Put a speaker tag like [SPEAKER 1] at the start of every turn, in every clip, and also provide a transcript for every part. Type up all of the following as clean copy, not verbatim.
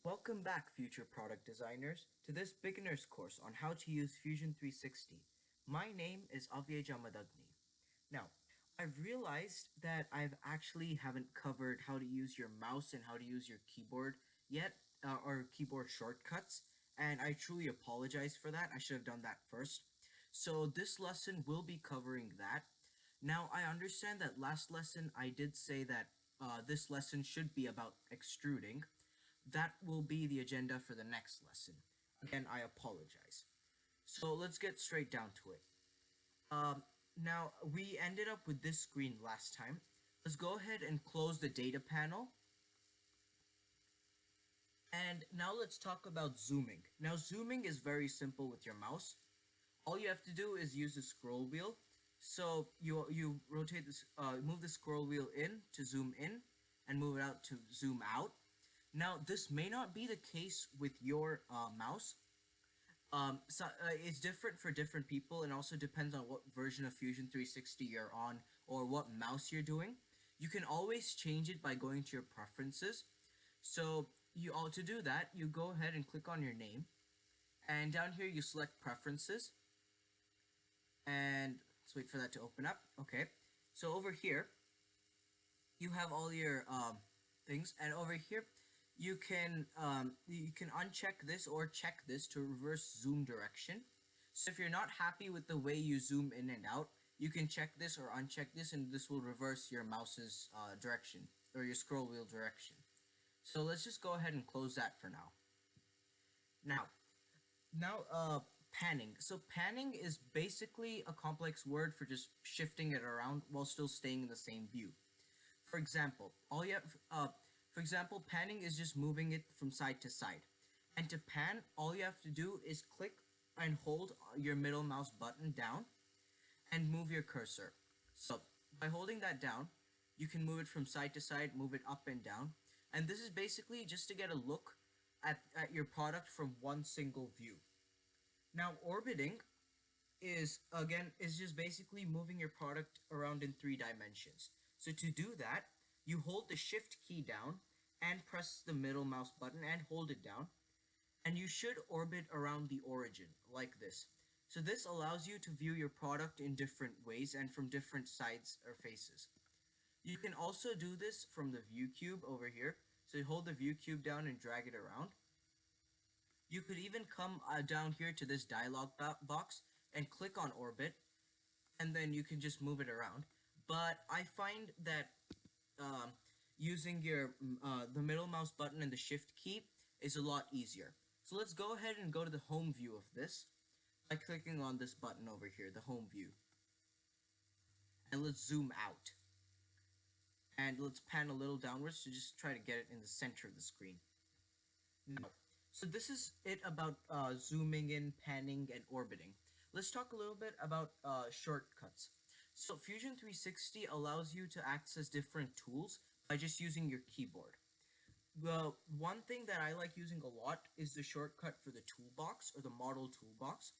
[SPEAKER 1] Welcome back, future product designers, to this beginner's course on how to use Fusion 360. My name is Avyej Amadagni. Now, I've realized that I've actually haven't covered how to use your mouse and how to use your keyboard yet, or keyboard shortcuts, and I truly apologize for that. I should have done that first. So this lesson will be covering that. Now, I understand that last lesson I did say that this lesson should be about extruding. That will be the agenda for the next lesson. Again, I apologize. So let's get straight down to it. Um, Now, we ended up with this screen last time. Let's go ahead and close the data panel. And now let's talk about zooming. Now, zooming is very simple with your mouse. All you have to do is use the scroll wheel. So you rotate this, move the scroll wheel in to zoom in, and move it out to zoom out. Now, this may not be the case with your mouse. It's different for different people and also depends on what version of Fusion 360 you're on or what mouse you're doing. You can always change it by going to your preferences. So to do that, you go ahead and click on your name, and down here you select preferences, and let's wait for that to open up. Okay, so over here you have all your things, and over here you can uncheck this or check this to reverse zoom direction. So if you're not happy with the way you zoom in and out, you can check this or uncheck this, and this will reverse your mouse's direction or your scroll wheel direction. So let's just go ahead and close that for now. Now, panning. So panning is basically a complex word for just shifting it around while still staying in the same view. For example, panning is just moving it from side to side. And to pan, all you have to do is click and hold your middle mouse button down and move your cursor. So by holding that down, you can move it from side to side, move it up and down. And this is basically just to get a look at your product from one single view. Now, orbiting is just basically moving your product around in 3 dimensions. So to do that, you hold the shift key down and press the middle mouse button and hold it down, and you should orbit around the origin like this. So this allows you to view your product in different ways and from different sides or faces. You can also do this from the view cube over here. So you hold the view cube down and drag it around. You could even come down here to this dialog box and click on orbit, and then you can just move it around. But I find that using the middle mouse button and the shift key is a lot easier. So let's go ahead and go to the home view of this by clicking on this button over here, the home view. And let's zoom out. And let's pan a little downwards to just try to get it in the center of the screen. Now, so this is it about zooming in, panning, and orbiting. Let's talk a little bit about shortcuts. So Fusion 360 allows you to access different tools by just using your keyboard. The one thing that I like using a lot is the shortcut for the toolbox or the model toolbox.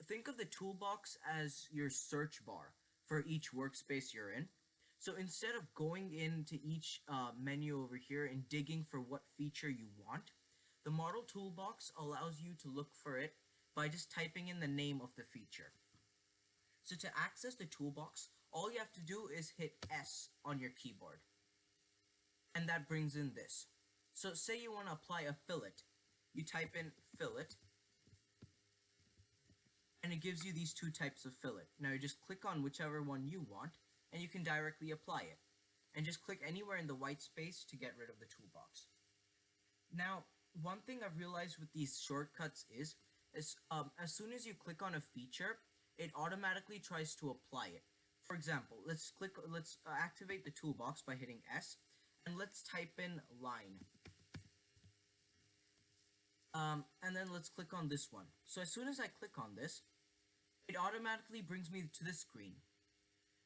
[SPEAKER 1] Think of the toolbox as your search bar for each workspace you're in. So instead of going into each menu over here and digging for what feature you want, the model toolbox allows you to look for it by just typing in the name of the feature. So to access the toolbox, all you have to do is hit S on your keyboard. And that brings in this. So say you want to apply a fillet. You type in fillet, and it gives you these 2 types of fillet. Now you just click on whichever one you want, and you can directly apply it. And just click anywhere in the white space to get rid of the toolbox. Now, one thing I've realized with these shortcuts is as soon as you click on a feature, it automatically tries to apply it. For example, let's activate the toolbox by hitting S, and let's type in line. And then let's click on this one. So as soon as I click on this, it automatically brings me to this screen.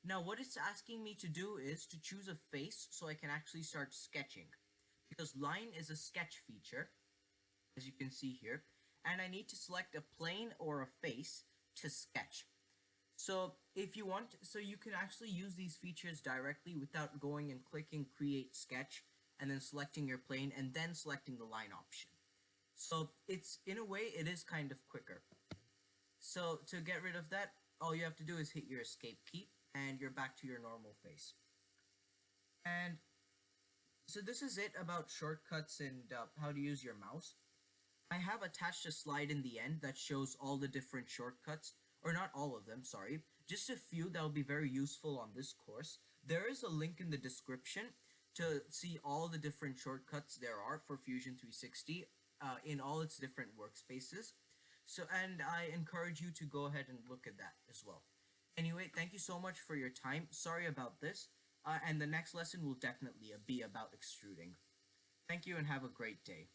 [SPEAKER 1] Now what it's asking me to do is to choose a face so I can actually start sketching, because line is a sketch feature, as you can see here, and I need to select a plane or a face to sketch. So if you want, so you can actually use these features directly without going and clicking create sketch and then selecting your plane, and then selecting the line option. So it's, in a way, it is kind of quicker. So to get rid of that, all you have to do is hit your escape key and you're back to your normal face. And so this is it about shortcuts and how to use your mouse. I have attached a slide in the end that shows all the different shortcuts, or not all of them, sorry, just a few that will be very useful on this course. There is a link in the description to see all the different shortcuts there are for Fusion 360 in all its different workspaces. So, and I encourage you to go ahead and look at that as well. Anyway, thank you so much for your time. Sorry about this. And the next lesson will definitely be about extruding. Thank you and have a great day.